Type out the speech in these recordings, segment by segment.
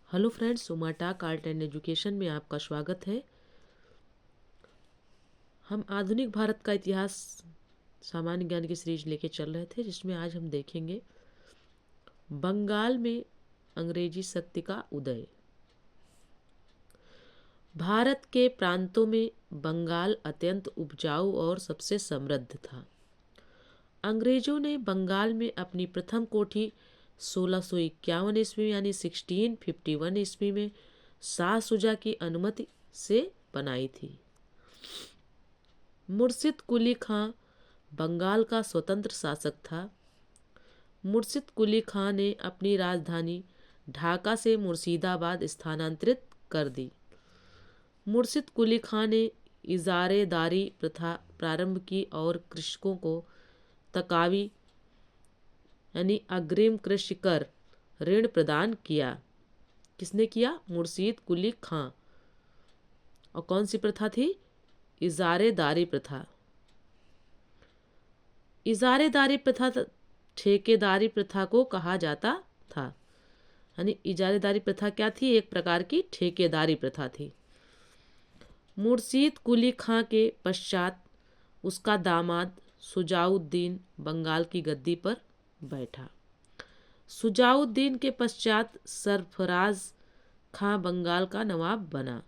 Hello friends, सुमाटाक art and education में आपका स्वागत है। हम आधुनिक भारत का इतिहास सामान्य ज्ञान की सीरीज लेके चल रहे थे, जिसमें आज हम देखेंगे बंगाल में अंग्रेजी शक्ति का उदय। भारत के प्रांतों में बंगाल अत्यंत उपजाऊ और सबसे समृद्ध था। अंग्रेजों ने बंगाल में अपनी प्रथम कोठी 1651 ईस्वी यानी 1651 ईस्वी में शाह शुजा की अनुमति से बनाई थी। मुर्शिद कुली खां बंगाल का स्वतंत्र शासक था। मुर्शिद कुली खां ने अपनी राजधानी ढाका से मुर्शिदाबाद स्थानांतरित कर दी। मुर्शिद कुली खां ने इजारेदारी प्रथा प्रारंभ की और कृषकों को तकावी यानी अग्रिम कृषि कर ऋण प्रदान किया। किसने किया? मुर्शिद कुली खां। और कौन सी प्रथा थी? इजारेदारी प्रथा। इजारेदारी प्रथा ठेकेदारी प्रथा को कहा जाता था। यानी इजारेदारी प्रथा क्या थी? एक प्रकार की ठेकेदारी प्रथा थी। मुर्शिद कुली खां के पश्चात उसका दामाद शुजाउद्दीन बंगाल की गद्दी पर बैठा। शुजाउद्दीन के पश्चात सरफराज खां बंगाल का नवाब बना।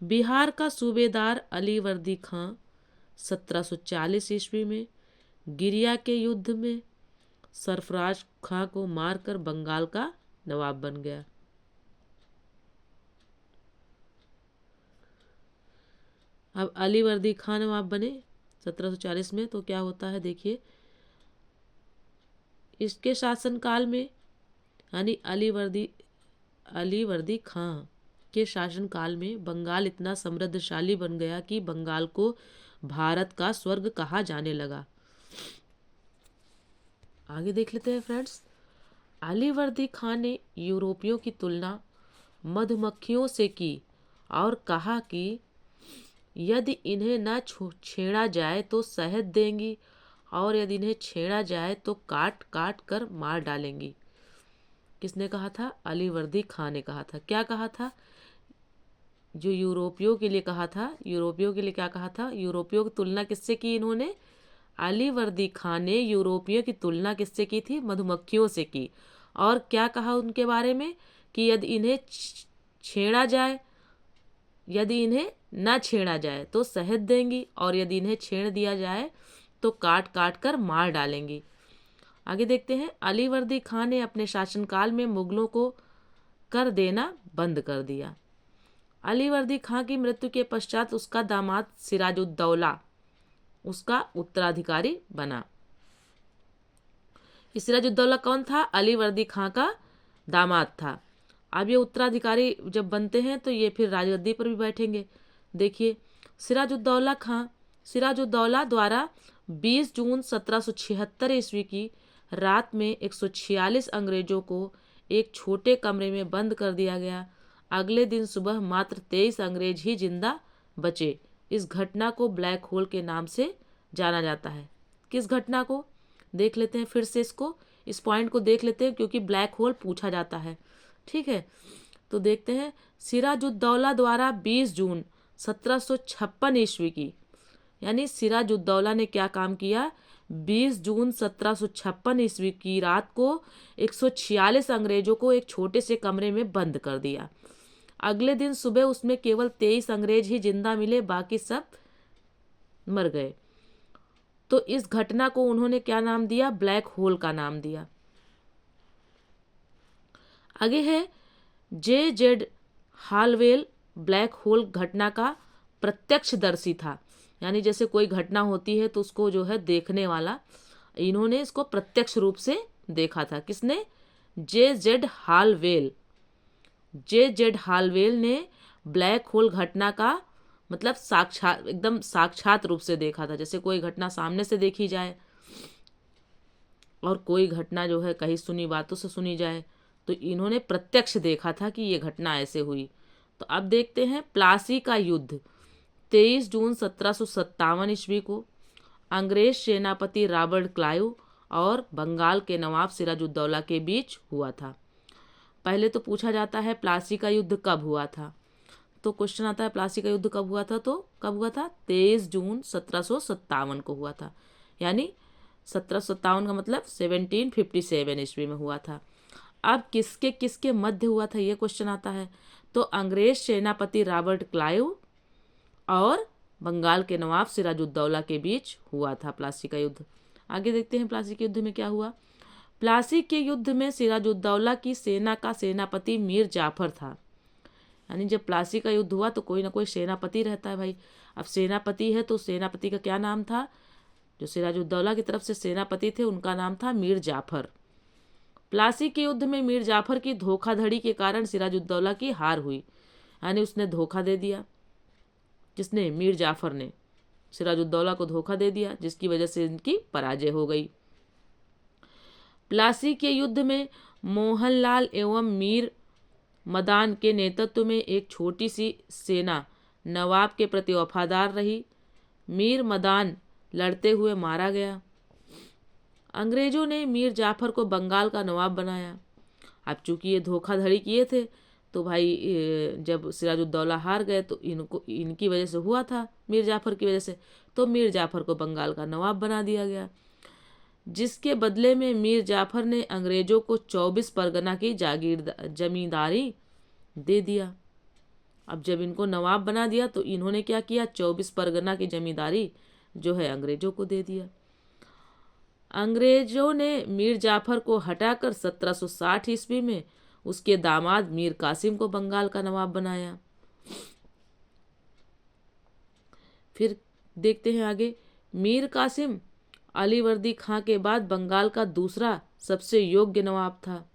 बिहार का सूबेदार अलीवर्दी खां 1740 ईस्वी में गिरिया के युद्ध में सरफराज खां को मारकर बंगाल का नवाब बन गया। अब अलीवर्दी खां नवाब बने 1740 में, तो क्या होता है देखिए। इसके शासनकाल में यानी अलीवर्दी खां के शासनकाल में बंगाल इतना समृद्धशाली बन गया कि बंगाल को भारत का स्वर्ग कहा जाने लगा। आगे देख लेते हैं फ्रेंड्स। अलीवर्दी खां ने यूरोपियों की तुलना मधुमक्खियों से की और कहा कि यदि इन्हें न छेड़ा जाए तो शहद देंगी और यदि इन्हें छेड़ा जाए तो काट काट कर मार डालेंगी। किसने कहा था? अलीवर्दी खां ने कहा था। क्या कहा था? जो यूरोपियों के लिए कहा था। यूरोपियों के लिए क्या कहा था? यूरोपियों की तुलना किससे की इन्होंने? अलीवर्दी खां ने यूरोपियों की तुलना किससे की थी? मधुमक्खियों से की। और क्या कहा उनके बारे में? कि यदि इन्हें छेड़ा जाए, यदि इन्हें न छेड़ा जाए तो शहद देंगी और यदि इन्हें छेड़ दिया जाए तो काट काट कर मार डालेंगी। आगे देखते हैं। अलीवर्दी खां ने अपने शासनकाल में मुगलों को कर देना बंद कर दिया। अलीवर्दी खां की मृत्यु के पश्चात उसका दामाद सिराजुद्दौला उसका उत्तराधिकारी बना। सिराजुद्दौला कौन था? अलीवर्दी खां का दामाद था। अब ये उत्तराधिकारी जब बनते हैं तो ये फिर राजगद्दी पर भी बैठेंगे। देखिए, सिराजुद्दौला द्वारा 20 जून 1776 ईस्वी की रात में 146 अंग्रेजों को एक छोटे कमरे में बंद कर दिया गया। अगले दिन सुबह मात्र 23 अंग्रेज ही जिंदा बचे। इस घटना को ब्लैक होल के नाम से जाना जाता है। किस घटना को? देख लेते हैं फिर से इस पॉइंट को देख लेते हैं, क्योंकि ब्लैक होल पूछा जाता है। ठीक है, तो देखते हैं। सिराजुद्दौला द्वारा 20 जून 1756 ईस्वी की, यानी सिराजुद्दौला ने क्या काम किया? 20 जून 1756 ईस्वी की रात को 146 अंग्रेजों को एक छोटे से कमरे में बंद कर दिया। अगले दिन सुबह उसमें केवल 23 अंग्रेज ही जिंदा मिले, बाकी सब मर गए। तो इस घटना को उन्होंने क्या नाम दिया? ब्लैक होल का नाम दिया। आगे है J.Z. हालवेल ब्लैक होल घटना का प्रत्यक्षदर्शी था। यानी जैसे कोई घटना होती है तो उसको जो है देखने वाला, इन्होंने इसको प्रत्यक्ष रूप से देखा था। किसने? J.Z. हालवेल। J.Z. हालवेल ने ब्लैक होल घटना का मतलब एकदम साक्षात रूप से देखा था। जैसे कोई घटना सामने से देखी जाए और कोई घटना जो है कहीं सुनी बातों से सुनी जाए, तो इन्होंने प्रत्यक्ष देखा था कि ये घटना ऐसे हुई। तो अब देखते हैं प्लासी का युद्ध 23 जून 1757 ईस्वी को अंग्रेज सेनापति रॉबर्ट क्लाइव और बंगाल के नवाब सिराजुद्दौला के बीच हुआ था। पहले तो पूछा जाता है प्लासी का युद्ध कब हुआ था, तो क्वेश्चन आता है प्लासी का युद्ध कब हुआ था, तो कब हुआ था 23 जून 1757 को हुआ था, यानी 1757 का मतलब 1757 ईस्वी में हुआ था। अब किसके किसके मध्य हुआ था ये क्वेश्चन आता है, तो अंग्रेज सेनापति रॉबर्ट क्लाइव और बंगाल के नवाब सिराजुद्दौला के बीच हुआ था प्लासी का युद्ध। आगे देखते हैं प्लासी के युद्ध में क्या हुआ। प्लासी के युद्ध में सिराजुद्दौला की सेना का सेनापति मीर जाफर था, यानी जब प्लासी का युद्ध हुआ तो कोई ना कोई सेनापति रहता है भाई। अब सेनापति है तो सेनापति का क्या नाम था, जो सिराजुद्दौला की तरफ से सेनापति थे उनका नाम था मीर जाफर। प्लासी के युद्ध में मीर जाफर की धोखाधड़ी के कारण सिराजुद्दौला की हार हुई, यानी उसने धोखा दे दिया, जिसने मीर जाफर ने सिराजुद्दौला को धोखा दे दिया, जिसकी वजह से इनकी पराजय हो गई। प्लासी के युद्ध में मोहनलाल एवं मीर मदान के नेतृत्व में एक छोटी सी सेना नवाब के प्रति वफादार रही। मीर मदान लड़ते हुए मारा गया। अंग्रेजों ने मीर जाफर को बंगाल का नवाब बनाया। अब चूंकि ये धोखाधड़ी किए थे तो भाई जब सिराजुद्दौला हार गए तो इनकी वजह से हुआ था, मीर जाफर की वजह से, तो मीर जाफर को बंगाल का नवाब बना दिया गया, जिसके बदले में मीर जाफर ने अंग्रेजों को 24 परगना की जमींदारी दे दिया। अब जब इनको नवाब बना दिया तो इन्होंने क्या किया, 24 परगना की जमींदारी जो है अंग्रेजों को दे दिया। अंग्रेजों ने मीर जाफर को हटाकर 1760 ईस्वी में उसके दामाद मीर कासिम को बंगाल का नवाब बनाया। फिर देखते हैं आगे। मीर कासिम अलीवर्दी खां के बाद बंगाल का दूसरा सबसे योग्य नवाब था।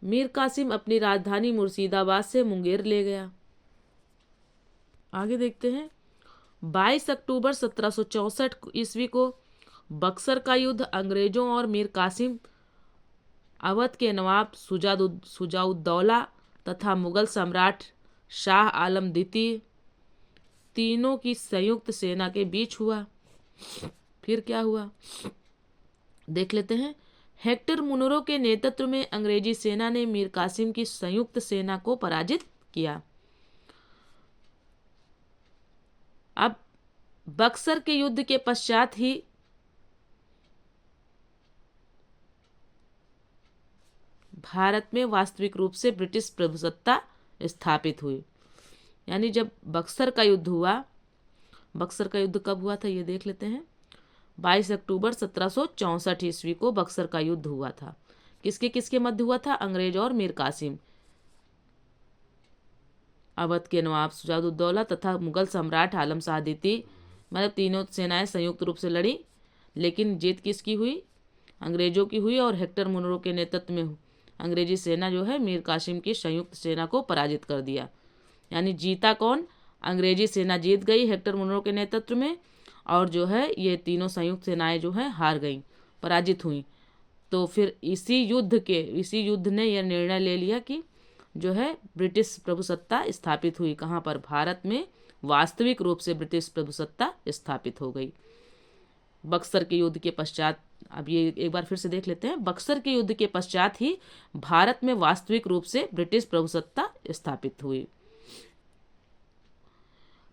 मीर कासिम अपनी राजधानी मुर्शिदाबाद से मुंगेर ले गया। आगे देखते हैं। 22 अक्टूबर 1764 ईस्वी को बक्सर का युद्ध अंग्रेजों और मीर कासिम, अवध के नवाब सुजाउद्दौला तथा मुगल सम्राट शाह आलम द्वितीय तीनों की संयुक्त सेना के बीच हुआ। फिर क्या हुआ देख लेते हैं। हेक्टर मुनरो के नेतृत्व में अंग्रेजी सेना ने मीर कासिम की संयुक्त सेना को पराजित किया। अब बक्सर के युद्ध के पश्चात ही भारत में वास्तविक रूप से ब्रिटिश प्रभुसत्ता स्थापित हुई, यानी जब बक्सर का युद्ध हुआ। बक्सर का युद्ध कब हुआ था ये देख लेते हैं। 22 अक्टूबर 1764 ईस्वी को बक्सर का युद्ध हुआ था। किसके किसके मध्य हुआ था, अंग्रेज और मीर कासिम, अवध के नवाब सुजाउद्दौला तथा मुगल सम्राट आलम शाह द्वितीय, मतलब तीनों सेनाएं संयुक्त रूप से लड़ी, लेकिन जीत किसकी हुई, अंग्रेजों की हुई, और हेक्टर मुनरो के नेतृत्व में अंग्रेजी सेना जो है मीर कासिम की संयुक्त सेना को पराजित कर दिया। यानी जीता कौन, अंग्रेजी सेना जीत गई हेक्टर मुनरो के नेतृत्व में, और जो है ये तीनों संयुक्त सेनाएं जो है हार गईं, पराजित हुई। तो फिर इसी युद्ध ने यह निर्णय ले लिया कि जो है ब्रिटिश प्रभुसत्ता स्थापित हुई। कहाँ पर, भारत में वास्तविक रूप से ब्रिटिश प्रभुसत्ता स्थापित हो गई बक्सर के युद्ध के पश्चात। अब ये एक बार फिर से देख लेते हैं। बक्सर के युद्ध के पश्चात ही भारत में वास्तविक रूप से ब्रिटिश प्रभुसत्ता स्थापित हुई।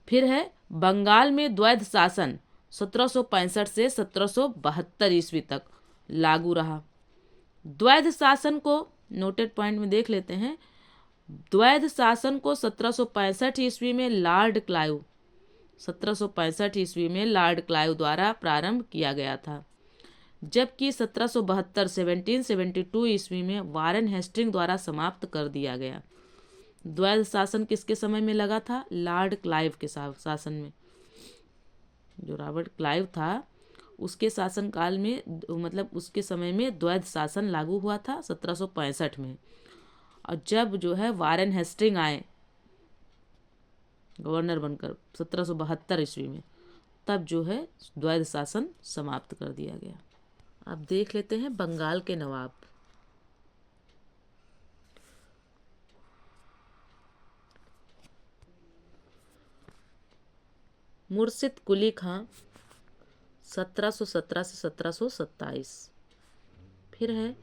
फिर है बंगाल में द्वैध शासन 1765 से 1772 ईस्वी तक लागू रहा। द्वैध शासन को नोटेड पॉइंट में देख लेते हैं। द्वैध शासन को 1765 ईस्वी में लॉर्ड क्लाइव 1765 ईस्वी में लॉर्ड क्लाइव द्वारा प्रारंभ किया गया था, जबकि 1772 ईस्वी में वारेन हेस्टिंग द्वारा समाप्त कर दिया गया। द्वैध शासन किसके समय में लगा था, लॉर्ड क्लाइव के शासन में। जो रॉबर्ट क्लाइव था उसके शासन काल में, मतलब उसके समय में द्वैध शासन लागू हुआ था 1765 में। और जब जो है वारेन हेस्टिंग आए गवर्नर बनकर 1772 ईस्वी में, तब जो है द्वैध शासन समाप्त कर दिया गया। अब देख लेते हैं बंगाल के नवाब। मुर्शिद कुली खां 1717 से 1727। फिर है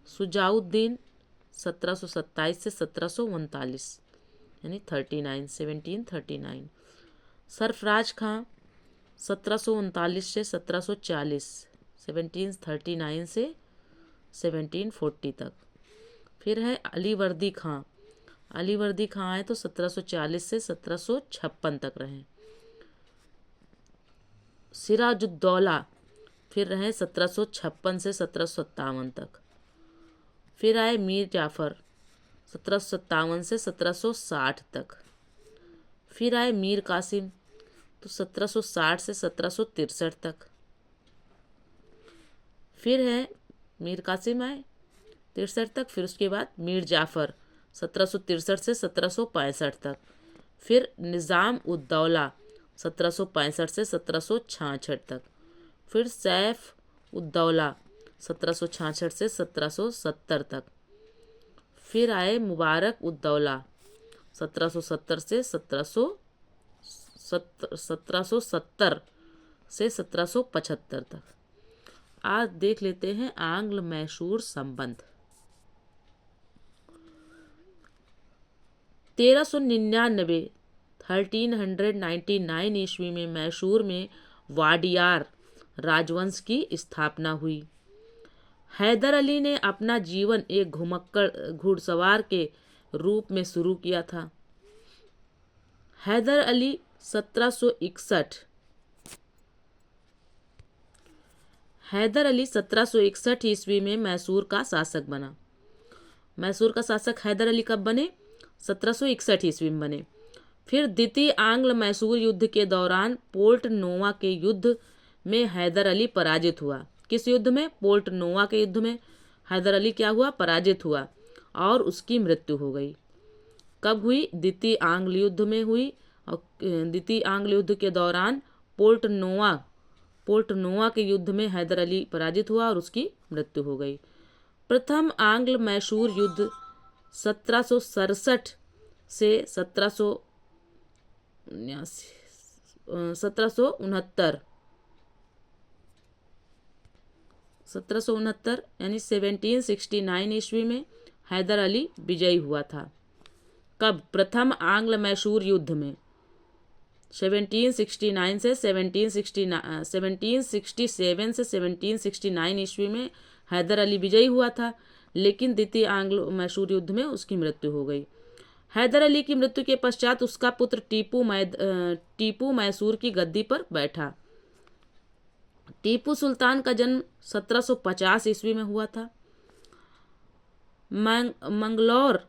सुजाउद्दीन 1727 से 1739 यानी 1739। सरफराज खां 1739 से 1740 1739 से 1740 तक। फिर है अलीवर्दी खां। अलीवर्दी खां आए तो 1740 से 1756 तक रहे। सिराजुद्दौला फिर रहे 1756 से 1757 तक। फिर आए मीर जाफ़र 1757 से 1760 तक। फिर आए मीर कासिम तो 1760 से 1763 तक। फिर है मीर कासिम आए 63 तक। फिर उसके बाद मीर जाफ़र 1763 से 1765 तक। फिर निज़ाम उद्दौला 1765 से 1766 तक। फिर सैफ उद्दौला 1766 से 1770 तक। फिर आए मुबारक उद्दौला 1770 से 1770 से 1775 तक। आज देख लेते हैं आंग्ल मैसूर संबंध। 1399 ईस्वी में मैसूर में वाडियार राजवंश की स्थापना हुई। हैदर अली ने अपना जीवन एक घुमक्कड़ घुड़सवार के रूप में शुरू किया था। हैदर अली 1761 ईस्वी में मैसूर का शासक बना। मैसूर का शासक हैदर अली कब बने? 1761 ईस्वी में बने। फिर द्वितीय आंग्ल मैसूर युद्ध के दौरान पोर्ट नोवा के युद्ध में हैदर अली पराजित हुआ। किस युद्ध में? पोर्ट नोवा के युद्ध में हैदर अली क्या हुआ? पराजित हुआ और उसकी मृत्यु हो गई। कब हुई? द्वितीय आंग्ल युद्ध में हुई। और द्वितीय आंग्ल युद्ध के दौरान पोर्ट नोवा के युद्ध में हैदर अली पराजित हुआ और उसकी मृत्यु हो गई। प्रथम आंग्ल मैसूर युद्ध 1767 से 1769 यानी 1769 ईस्वी में हैदर अली विजयी हुआ था। कब? प्रथम आंग्ल मैसूर युद्ध में 1767 से 1769 ईस्वी में हैदर अली विजयी हुआ था, लेकिन द्वितीय आंग्ल मैसूर युद्ध में उसकी मृत्यु हो गई। हैदर अली की मृत्यु के पश्चात उसका पुत्र टीपू मैसूर की गद्दी पर बैठा। टीपू सुल्तान का जन्म 1750 ईस्वी में हुआ था। मंगलौर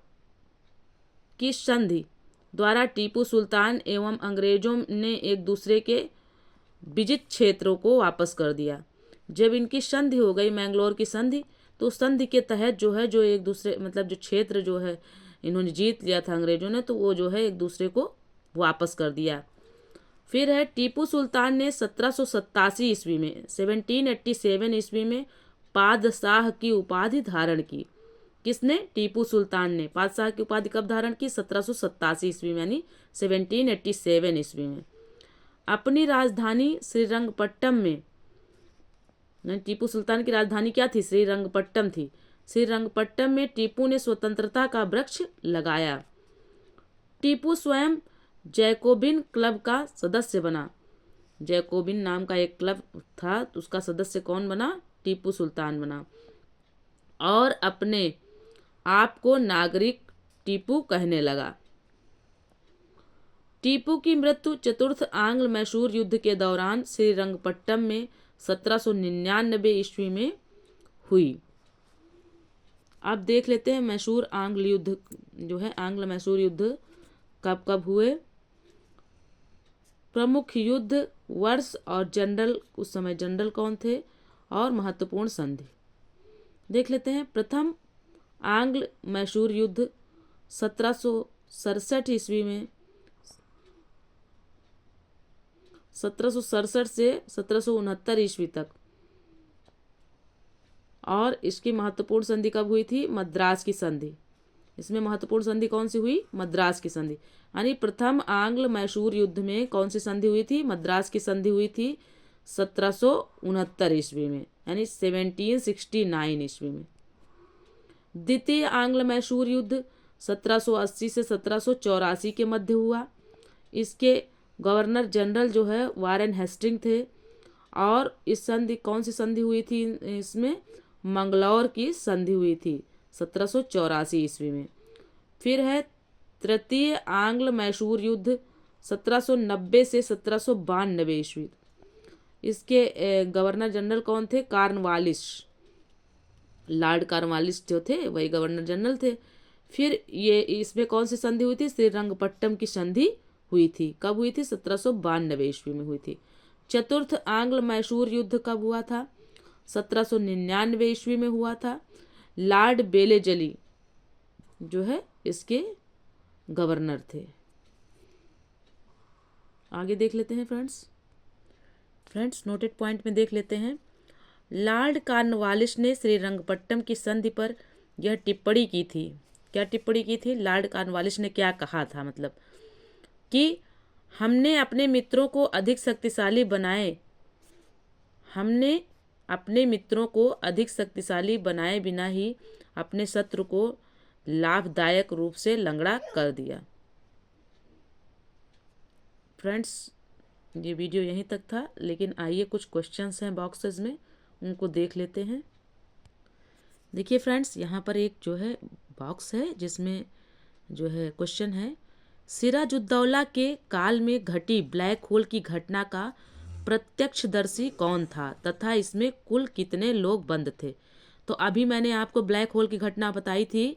की संधि द्वारा टीपू सुल्तान एवं अंग्रेजों ने एक दूसरे के विजित क्षेत्रों को वापस कर दिया। जब इनकी संधि हो गई, मैंगलोर की संधि, तो उस संधि के तहत जो है जो एक दूसरे मतलब जो क्षेत्र जो है इन्होंने जीत लिया था अंग्रेजों ने, तो वो जो है एक दूसरे को वापस कर दिया। फिर है टीपू सुल्तान ने 1787 ईस्वी में 1787 ईस्वी में पादशाह की उपाधि धारण की। किसने? टीपू सुल्तान ने पादशाह की उपाधि कब धारण की? 1787 ईस्वी में यानी 1787 ईस्वी में। अपनी राजधानी श्रीरंगपट्टम में, टीपू सुल्तान की राजधानी क्या थी? श्रीरंगपट्टम थी। श्रीरंगपट्टम में टीपू ने स्वतंत्रता का वृक्ष लगाया। टीपू स्वयं जैकोबिन क्लब का सदस्य बना। जैकोबिन नाम का एक क्लब था, तो उसका सदस्य कौन बना? टीपू सुल्तान बना और अपने आप को नागरिक टीपू कहने लगा। टीपू की मृत्यु चतुर्थ आंग्ल मैसूर युद्ध के दौरान श्रीरंगपट्टम में 1799 ईस्वी में हुई। अब देख लेते हैं मैसूर आंग्ल युद्ध जो है, आंग्ल मैसूर युद्ध कब कब हुए, प्रमुख युद्ध वर्ष और जनरल, उस समय जनरल कौन थे और महत्वपूर्ण संधि देख लेते हैं। प्रथम आंग्ल मैसूर युद्ध 1767 ईस्वी में 1767 से 1769 ईस्वी तक, और इसकी महत्वपूर्ण संधि कब हुई थी? मद्रास की संधि। इसमें महत्वपूर्ण संधि कौन सी हुई? मद्रास की संधि। यानी प्रथम आंग्ल मैसूर युद्ध में कौन सी संधि हुई थी? मद्रास की संधि हुई थी 1769 ईस्वी में यानी 1769 ईस्वी में। द्वितीय आंग्ल मैसूर युद्ध 1780 से 1784 के मध्य हुआ। इसके गवर्नर जनरल जो है वारेन हेस्टिंग थे। और इस संधि, कौन सी संधि हुई थी इसमें? मंगलौर की संधि हुई थी 1784 ईस्वी में। फिर है तृतीय आंग्ल मैसूर युद्ध 1790 से 1792 ईस्वी। इसके गवर्नर जनरल कौन थे? कॉर्नवालिस, लॉर्ड कॉर्नवालिस जो थे वही गवर्नर जनरल थे। फिर ये इसमें कौन सी संधि हुई थी? श्रीरंगपट्टम की संधि हुई थी। कब हुई थी? 1792 ईस्वी में हुई थी। चतुर्थ आंग्ल मैसूर युद्ध कब हुआ था? 1799 ईस्वी में हुआ था। लॉर्ड बेलेजली जो है इसके गवर्नर थे। आगे देख लेते हैं फ्रेंड्स नोटेड पॉइंट में देख लेते हैं। लॉर्ड कॉर्नवालिस ने श्रीरंगपट्टम की संधि पर यह टिप्पणी की थी। क्या टिप्पणी की थी? लॉर्ड कॉर्नवालिस ने क्या कहा था? मतलब कि हमने अपने मित्रों को अधिक शक्तिशाली बनाए बिना ही अपने शत्रु को लाभदायक रूप से लंगड़ा कर दिया। फ्रेंड्स ये वीडियो यहीं तक था, लेकिन आइए कुछ क्वेश्चंस हैं बॉक्सेस में, उनको देख लेते हैं। देखिए फ्रेंड्स, यहाँ पर एक जो है बॉक्स है जिसमें जो है क्वेश्चन है, सिराजुद्दौला के काल में घटी ब्लैक होल की घटना का प्रत्यक्षदर्शी कौन था तथा इसमें कुल कितने लोग बंद थे? तो अभी मैंने आपको ब्लैक होल की घटना बताई थी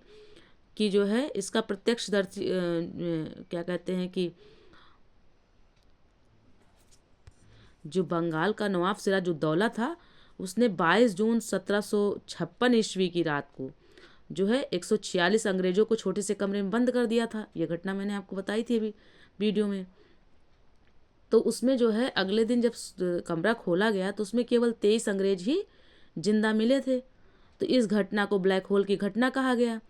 कि जो है इसका प्रत्यक्षदर्शी क्या कहते हैं कि जो बंगाल का नवाब सिराजुद्दौला था उसने 22 जून 1756 ईस्वी की रात को जो है 146 अंग्रेजों को छोटे से कमरे में बंद कर दिया था। यह घटना मैंने आपको बताई थी अभी वीडियो में। तो उसमें जो है अगले दिन जब कमरा खोला गया तो उसमें केवल 23 अंग्रेज ही जिंदा मिले थे। तो इस घटना को ब्लैक होल की घटना कहा गया।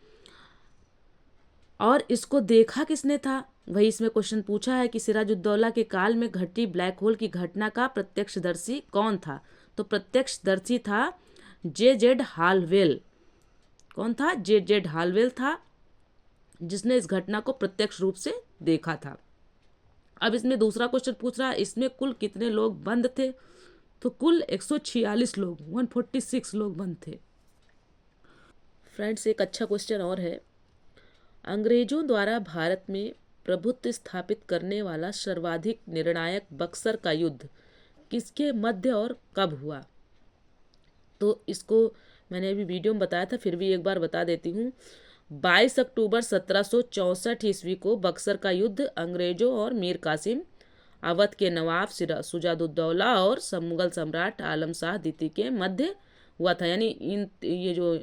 और इसको देखा किसने था? वही इसमें क्वेश्चन पूछा है कि सिराजुद्दौला के काल में घटी ब्लैक होल की घटना का प्रत्यक्षदर्शी कौन था? तो प्रत्यक्षदर्शी था जे.जेड हालवेल। कौन था? जे.जेड हालवेल था, जिसने इस घटना को प्रत्यक्ष रूप से देखा था। अब इसमें दूसरा क्वेश्चन पूछ रहा है इसमें कुल कितने लोग बंद थे? तो कुल 146 लोग, 146 लोग बंद थे। फ्रेंड्स एक अच्छा क्वेश्चन और है, अंग्रेजों द्वारा भारत में प्रभुत्व स्थापित करने वाला सर्वाधिक निर्णायक बक्सर का युद्ध किसके मध्य और कब हुआ? तो इसको मैंने अभी वीडियो में बताया था, फिर भी एक बार बता देती हूँ। 22 अक्टूबर 1764 ईस्वी को बक्सर का युद्ध अंग्रेजों और मीर कासिम अवध के नवाब सुजाउद्दौला और मुगल सम्राट आलम शाह द्वितीय के मध्य हुआ था। यानी ये जो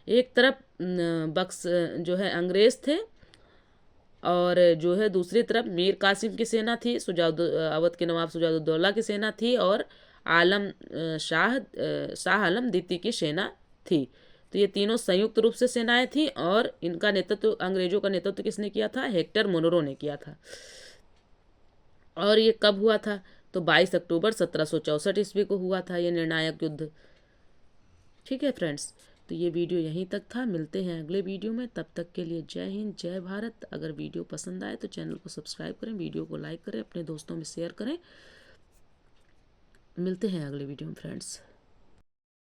एक तरफ बक्स जो है अंग्रेज थे और जो है दूसरी तरफ मीर कासिम की सेना थी, अवध के नवाब सुजाउद्दौला की सेना थी और शाह आलम द्वितीय की सेना थी। तो ये तीनों संयुक्त रूप से सेनाएं थी और इनका नेतृत्व, अंग्रेजों का नेतृत्व किसने किया था? हेक्टर मोनरो ने किया था। और ये कब हुआ था? तो 22 अक्टूबर 1764 ईस्वी को हुआ था ये निर्णायक युद्ध। ठीक है फ्रेंड्स, तो ये वीडियो यहीं तक था। मिलते हैं अगले वीडियो में, तब तक के लिए जय हिंद, जय भारत। अगर वीडियो पसंद आए तो चैनल को सब्सक्राइब करें, वीडियो को लाइक करें, अपने दोस्तों में शेयर करें। मिलते हैं अगले वीडियो में फ्रेंड्स।